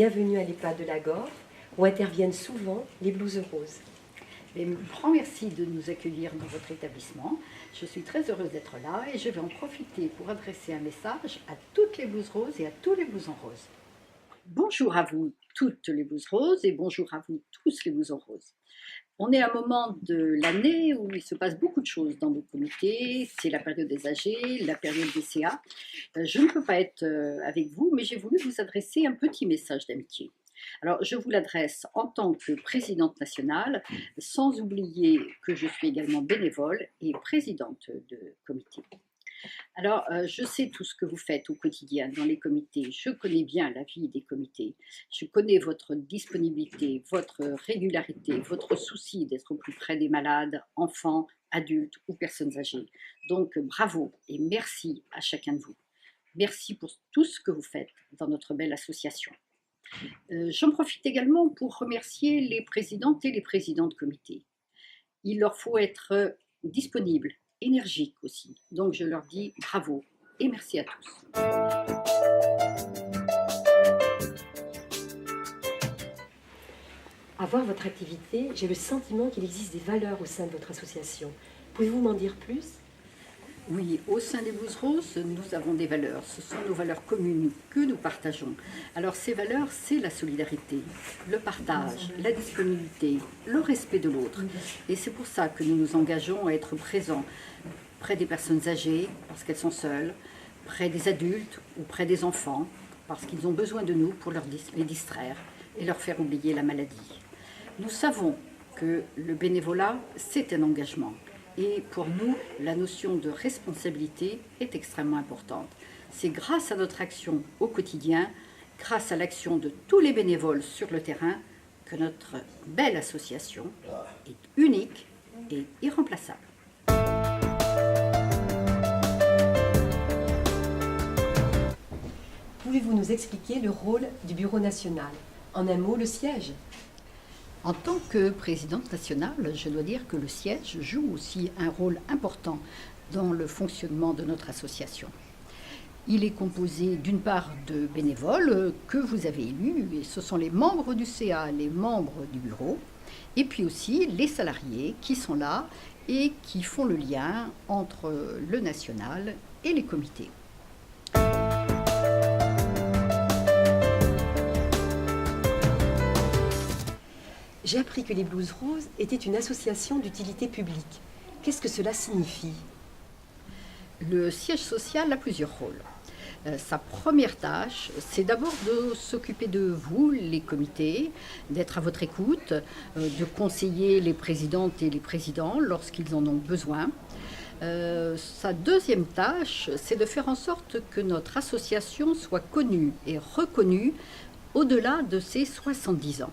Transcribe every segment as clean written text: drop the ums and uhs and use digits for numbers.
bienvenue à l'EHPAD de la Gorre, où interviennent souvent les blouses roses. Un grand merci de nous accueillir dans votre établissement. Je suis très heureuse d'être là et je vais en profiter pour adresser un message à toutes les blouses roses et à tous les blousons roses. Bonjour à vous toutes les blouses roses et bonjour à vous tous les blousons roses. On est à un moment de l'année où il se passe beaucoup de choses dans nos comités. C'est la période des AG, la période des CA. Je ne peux pas être avec vous, mais j'ai voulu vous adresser un petit message d'amitié. Alors, je vous l'adresse en tant que présidente nationale, sans oublier que je suis également bénévole et présidente de comité. Alors, je sais tout ce que vous faites au quotidien dans les comités. Je connais bien la vie des comités. Je connais votre disponibilité, votre régularité, votre souci d'être au plus près des malades, enfants, adultes ou personnes âgées. Donc, bravo et merci à chacun de vous. Merci pour tout ce que vous faites dans notre belle association. J'en profite également pour remercier les présidentes et les présidents de comité. Il leur faut être disponibles, énergiques aussi. Donc je leur dis bravo et merci à tous. À voir votre activité, j'ai le sentiment qu'il existe des valeurs au sein de votre association. Pouvez-vous m'en dire plus ? Oui, au sein des blouses roses, nous avons des valeurs. Ce sont nos valeurs communes que nous partageons. Alors ces valeurs, c'est la solidarité, le partage, la disponibilité, le respect de l'autre. Et c'est pour ça que nous nous engageons à être présents près des personnes âgées, parce qu'elles sont seules, près des adultes ou près des enfants, parce qu'ils ont besoin de nous pour les distraire et leur faire oublier la maladie. Nous savons que le bénévolat, c'est un engagement. Et pour nous, la notion de responsabilité est extrêmement importante. C'est grâce à notre action au quotidien, grâce à l'action de tous les bénévoles sur le terrain, que notre belle association est unique et irremplaçable. Pouvez-vous nous expliquer le rôle du Bureau national ? En un mot, le siège. En tant que présidente nationale, je dois dire que le siège joue aussi un rôle important dans le fonctionnement de notre association. Il est composé d'une part de bénévoles que vous avez élus, et ce sont les membres du CA, les membres du bureau, et puis aussi les salariés qui sont là et qui font le lien entre le national et les comités. J'ai appris que les Blouses Roses étaient une association d'utilité publique. Qu'est-ce que cela signifie ? Le siège social a plusieurs rôles. Sa première tâche, c'est d'abord de s'occuper de vous, les comités, d'être à votre écoute, de conseiller les présidentes et les présidents lorsqu'ils en ont besoin. Sa deuxième tâche, c'est de faire en sorte que notre association soit connue et reconnue au-delà de ses 70 ans.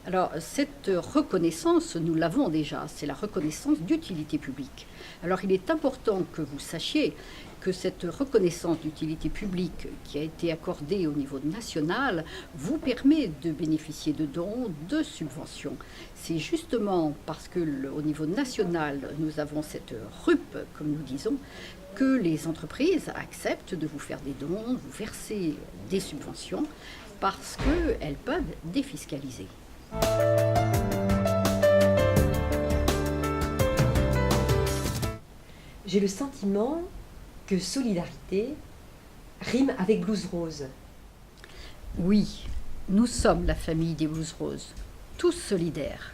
Alors, cette reconnaissance, nous l'avons déjà, c'est la reconnaissance d'utilité publique. Alors, il est important que vous sachiez que cette reconnaissance d'utilité publique qui a été accordée au niveau national vous permet de bénéficier de dons, de subventions. C'est justement parce que au niveau national, nous avons cette RUP, comme nous disons, que les entreprises acceptent de vous faire des dons, vous verser des subventions, parce qu'elles peuvent défiscaliser. J'ai le sentiment que solidarité rime avec Blouses Roses. Oui, nous sommes la famille des Blouses Roses, tous solidaires.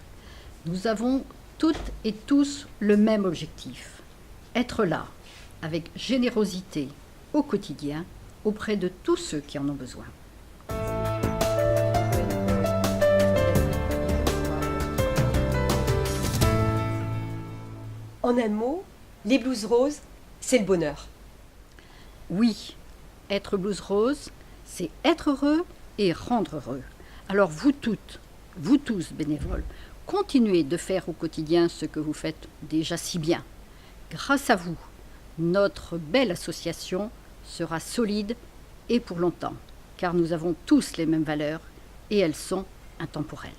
Nous avons toutes et tous le même objectif, être là, avec générosité, au quotidien, auprès de tous ceux qui en ont besoin. En un mot, les Blouses Roses, c'est le bonheur. Oui, être Blouses Roses, c'est être heureux et rendre heureux. Alors vous toutes, vous tous bénévoles, continuez de faire au quotidien ce que vous faites déjà si bien. Grâce à vous, notre belle association sera solide et pour longtemps, car nous avons tous les mêmes valeurs et elles sont intemporelles.